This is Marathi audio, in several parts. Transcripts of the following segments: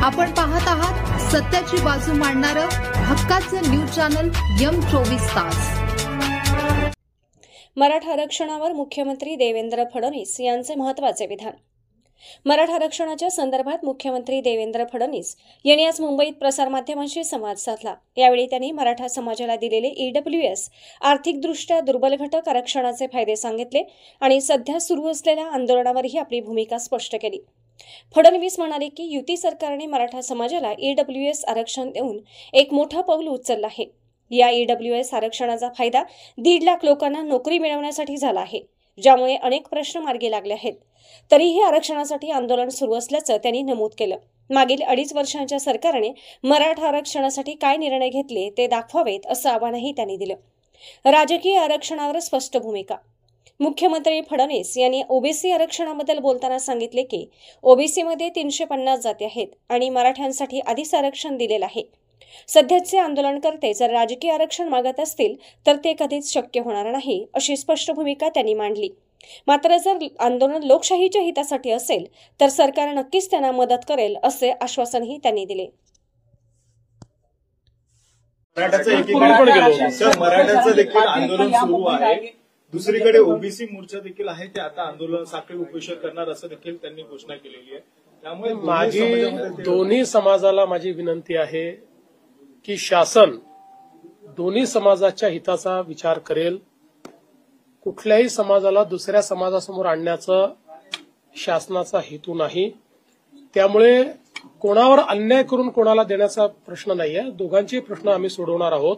आपण पाहत आहात सत्याची बाजू मांडणारं हक्काचं न्यूज चॅनल M24 तास। मराठा आरक्षणावर मुख्यमंत्री देवेंद्र फडणवीस यांचे महत्त्वाचे विधान। मराठा आरक्षणाच्या संदर्भात मुख्यमंत्री देवेंद्र फडणवीस यांनी आज मुंबईत प्रसारमाध्यमांशी संवाद साधला। यावेळी त्यांनी मराठा समाजाला दिलेले EWS आर्थिकदृष्ट्या दुर्बल घटक आरक्षणाचे फायदे सांगितले आणि सध्या सुरू असलेल्या आंदोलनावरही आपली भूमिका स्पष्ट केली। फडणवीस म्हणाले की युती सरकारने मराठा समाजाला EWS आरक्षण देऊन एक मोठं पाऊल उचललं आहे। या EWS आरक्षणाचा फायदा 1.5 लाख लोकांना नोकरी मिळवण्यासाठी झाला आहे, ज्यामुळे अनेक प्रश्न मार्गी लागले आहेत। तरीही आरक्षणासाठी आंदोलन सुरू असल्याचं त्यांनी नमूद केलं। मागील 2.5 वर्षांच्या सरकारने मराठा आरक्षणासाठी काय निर्णय घेतले ते दाखवावेत असं आवाहनही त्यांनी दिलं। राजकीय आरक्षणावर स्पष्ट भूमिका। मुख्यमंत्री फडणवीस यांनी ओबीसी आरक्षणाबद्दल बोलताना सांगितले की ओबीसीमध्ये 350 जाती आहेत आणि मराठ्यांसाठी आधीच आरक्षण दिलेलं आहे। सध्याचे आंदोलनकर्ते जर राजकीय आरक्षण मागत असतील तर ते कधीच शक्य होणार नाही, अशी स्पष्ट भूमिका त्यांनी मांडली। मात्र जर आंदोलन लोकशाहीच्या हितासाठी असेल तर सरकार नक्कीच त्यांना मदत करेल, असे आश्वासनही त्यांनी दिले। मराठ्याचं देखील आंदोलन सुरू आहे, दुसरीकडे ओबीसी मोर्चा देखील आहे, ते आता आंदोलन साखळी उपोषण करणार असं देखील त्यांनी घोषणा केलेली आहे। त्यामुळे माझी दोन्ही समाजाला माझी विनंती आहे की शासन दोन्ही समाजाच्या हिताचा विचार करेल। कुठल्याही समाजाला दुसऱ्या समाजासमोर आणण्याचा शासनाचा हेतू नाही। त्यामुळे कोणावर अन्याय करून कोणाला देण्याचा प्रश्न नाहीये, दोघांचे प्रश्न आम्ही सोडवणार आहोत।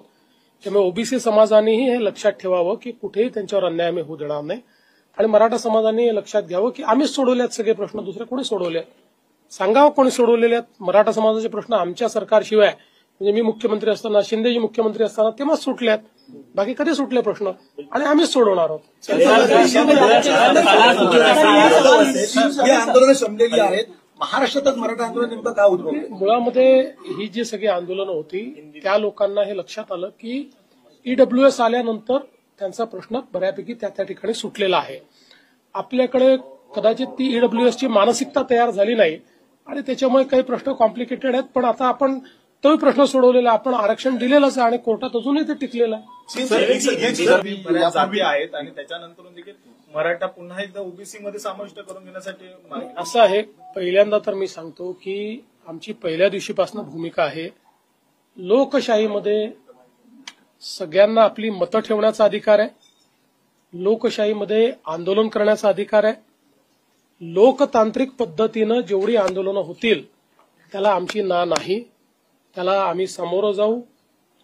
त्यामुळे ओबीसी समाजानेही हे लक्षात ठेवावं की कुठेही त्यांच्यावर अन्याय आम्ही होऊ देणार नाही आणि मराठा समाजाने हे लक्षात घ्यावं की आम्हीच सोडवलेत सगळे प्रश्न, दुसरे कोणी सोडवले सांगावं कोणी सोडवलेले आहेत। मराठा समाजाचे प्रश्न आमच्या सरकारशिवाय, म्हणजे मी मुख्यमंत्री असताना, शिंदेजी मुख्यमंत्री असताना तेव्हाच सुटल्यात, बाकी कधी सुटले प्रश्न आणि आम्हीच सोडवणार आहोत। आंदोलन संपलेली आहेत, महाराष्ट्रातच मराठा आंदोलन नेमकं काय उद्भवलं? मुळामध्ये ही जी सगळी आंदोलनं होती त्या लोकांना हे लक्षात आलं की EWS आल्यानंतर त्यांचा प्रश्न बऱ्यापैकी त्या ठिकाणी सुटलेला आहे। आपल्याकडे कदाचित ती EWS ची मानसिकता तयार झाली नाही आणि त्याच्यामुळे काही प्रश्न कॉम्प्लिकेटेड आहेत, पण आता आपण तोही प्रश्न सोडवलेला, आपण आरक्षण दिलेलंच आहे आणि कोर्टात अजूनही ते टिकलेलं आहे। बऱ्याच जाती आहेत आणि त्याच्यानंतर देखील मराठा पुन्हा एकदा ओबीसी मध्ये समाविष्ट करून घेण्यासाठी असं आहे। पहिल्यांदा तर मी सांगतो की आमची पहिल्या दिवशीपासून भूमिका आहे, लोकशाहीमध्ये सगळ्यांना आपली मतं ठेवण्याचा अधिकार आहे, लोकशाहीमध्ये आंदोलन करण्याचा अधिकार आहे। लोकतांत्रिक पद्धतीनं जेवढी आंदोलनं होतील त्याला आमची ना नाही, त्याला आम्ही सामोरं जाऊ,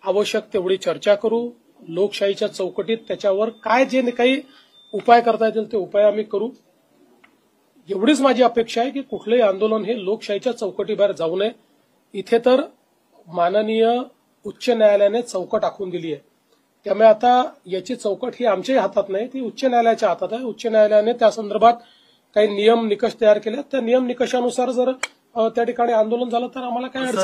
आवश्यक तेवढी चर्चा करू, लोकशाहीच्या चौकटीत त्याच्यावर काय जे काही उपाय करता येतील ते उपाय आम्ही करू। एवढीच माझी अपेक्षा आहे की कुठलंही आंदोलन हे लोकशाहीच्या चौकटीबाहेर जाऊ नये। इथे तर माननीय उच्च न्यायालयाने चौकट आखून दिली आहे, त्यामुळे आता याची चौकट ही आमच्याही हातात नाही, ती उच्च न्यायालयाच्या हातात आहे। उच्च न्यायालयाने त्या संदर्भात काही नियम निकष तयार केले, त्या नियम निकषानुसार जर त्या ठिकाणी आंदोलन झालं तर आम्हाला काही अडचण